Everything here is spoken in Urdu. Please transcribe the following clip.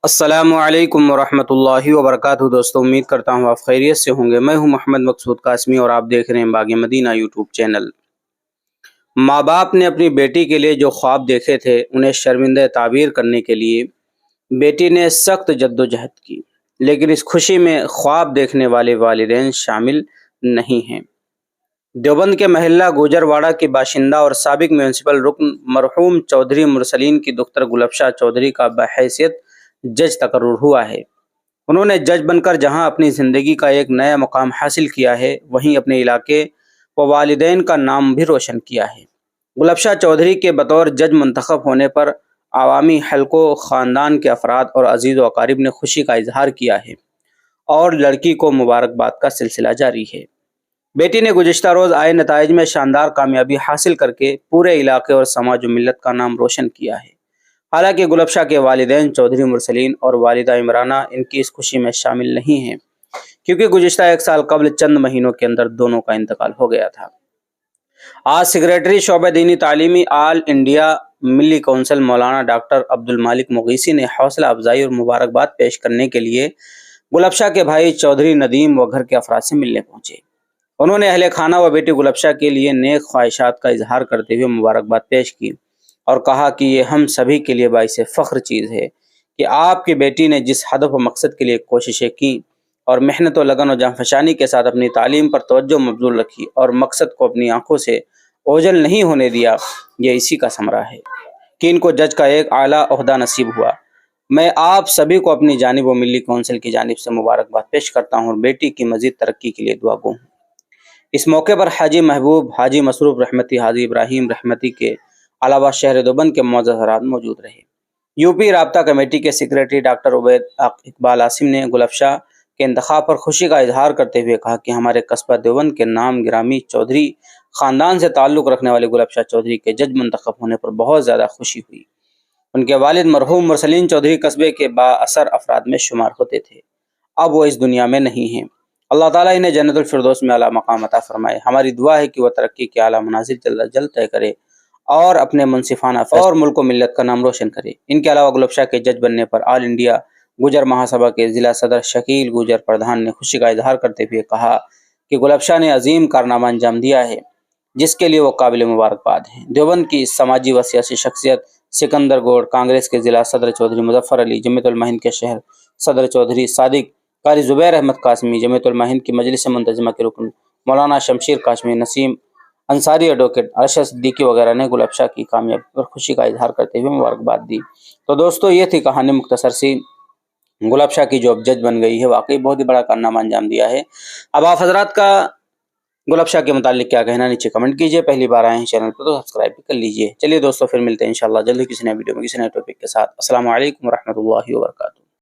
السلام علیکم ورحمۃ اللہ وبرکاتہ دوستوں، امید کرتا ہوں آپ خیریت سے ہوں گے۔ میں ہوں محمد مقصود قاسمی اور آپ دیکھ رہے ہیں باغ مدینہ یوٹیوب چینل۔ ماں باپ نے اپنی بیٹی کے لیے جو خواب دیکھے تھے انہیں شرمندہ تعبیر کرنے کے لیے بیٹی نے سخت جدوجہد کی، لیکن اس خوشی میں خواب دیکھنے والے والدین شامل نہیں ہیں۔ دیوبند کے محلہ گوجرواڑہ کی باشندہ اور سابق میونسپل رکن مرحوم چودھری مرسلین کی دختر گلفشا چودھری کا بحیثیت جج تقرر ہوا ہے۔ انہوں نے جج بن کر جہاں اپنی زندگی کا ایک نیا مقام حاصل کیا ہے، وہیں اپنے علاقے و والدین کا نام بھی روشن کیا ہے۔ گلفشا چودھری کے بطور جج منتخب ہونے پر عوامی حلقوں، خاندان کے افراد اور عزیز و اقارب نے خوشی کا اظہار کیا ہے اور لڑکی کو مبارکباد کا سلسلہ جاری ہے۔ بیٹی نے گزشتہ روز آئے نتائج میں شاندار کامیابی حاصل کر کے پورے علاقے اور سماج و ملت کا نام روشن کیا ہے۔ حالانکہ گلفشا کے والدین چودھری مرسلین اور والدہ عمرانہ ان کی اس خوشی میں شامل نہیں ہیں، کیونکہ گزشتہ 1 سال قبل چند مہینوں کے اندر دونوں کا انتقال ہو گیا تھا۔ آج سیکریٹری شعبہ دینی تعلیمی آل انڈیا ملی کونسل مولانا ڈاکٹر عبد المالک مغیثی نے حوصلہ افزائی اور مبارکباد پیش کرنے کے لیے گلفشا کے بھائی چودھری ندیم و گھر کے افراد سے ملنے پہنچے۔ انہوں نے اہل خانہ و بیٹی گلفشا کے لیے نیک خواہشات کا اظہار کرتے ہوئے مبارکباد پیش کی اور کہا کہ یہ ہم سبھی کے لیے باعث فخر چیز ہے کہ آپ کی بیٹی نے جس ہدف و مقصد کے لیے کوششیں کی اور محنت و لگن و جانفشانی کے ساتھ اپنی تعلیم پر توجہ مبذول رکھی اور مقصد کو اپنی آنکھوں سے اوجھل نہیں ہونے دیا، یہ اسی کا ثمرہ ہے کہ ان کو جج کا ایک اعلیٰ عہدہ نصیب ہوا۔ میں آپ سبھی کو اپنی جانب و ملی کونسل کی جانب سے مبارکباد پیش کرتا ہوں اور بیٹی کی مزید ترقی کے لیے دعا گو ہوں۔ اس موقع پر حاجی محبوب، حاجی مسروف رحمتی، حاجی ابراہیم رحمتی کے علاوہ شہر دیوبند کے معزز حضرات موجود رہے۔ یوپی رابطہ کمیٹی کے سیکریٹری ڈاکٹر عبید اقبال عاصم نے گلفشا کے انتخاب پر خوشی کا اظہار کرتے ہوئے کہا کہ ہمارے قصبہ دیوبند کے نام گرامی چودھری خاندان سے تعلق رکھنے والے گلفشا چودھری کے جج منتخب ہونے پر بہت زیادہ خوشی ہوئی۔ ان کے والد مرحوم مرسلین چودھری قصبے کے با اثر افراد میں شمار ہوتے تھے، اب وہ اس دنیا میں نہیں ہیں۔ اللہ تعالیٰ انہیں جنت الفردوس میں اعلیٰ مقام عطا فرمائے۔ ہماری دعا ہے کہ وہ ترقی کے اعلیٰ منازل جلد از جلد طے کرے اور اپنے منصفانہ اور ملک و ملت کا نام روشن کرے۔ ان کے علاوہ گلفشا کے جج بننے پر آل انڈیا گوجر مہاسبھا کے ضلع صدر شکیل گوجر پردھان نے خوشی کا اظہار کرتے ہوئے کہا کہ گلفشا نے عظیم کارنامہ انجام دیا ہے جس کے لیے وہ قابل مبارکباد ہیں۔ دیوبند کی سماجی و سیاسی شخصیت سکندر گوڑ، کانگریس کے ضلع صدر چودھری مظفر علی، جمیعت المہند کے شہر صدر چودھری صادق، قاری زبیر احمد قاسمی، جمیعت المہند کی مجلس منتظمہ کے رکن مولانا شمشیر قاسمی، نسیم انصاری، ایڈوکیٹ ارشد صدیقی وغیرہ نے گلفشا کی کامیابی پر خوشی کا اظہار کرتے ہوئے مبارکباد دی۔ تو دوستو، یہ تھی کہانی مختصر سی گلفشا کی جو اب جج بن گئی ہے۔ واقعی بہت ہی بڑا کارنامہ انجام دیا ہے۔ اب آپ حضرات کا گلفشا کے متعلق کیا کہنا، نیچے کمنٹ کیجئے۔ پہلی بار آئے ہیں چینل پر تو سبسکرائب بھی کر لیجئے۔ چلیے دوستو، پھر ملتے ہیں انشاءاللہ جلدی کسی نئے ویڈیو میں کسی نئے ٹاپک کے ساتھ۔ السلام علیکم ورحمۃ اللہ وبرکاتہ۔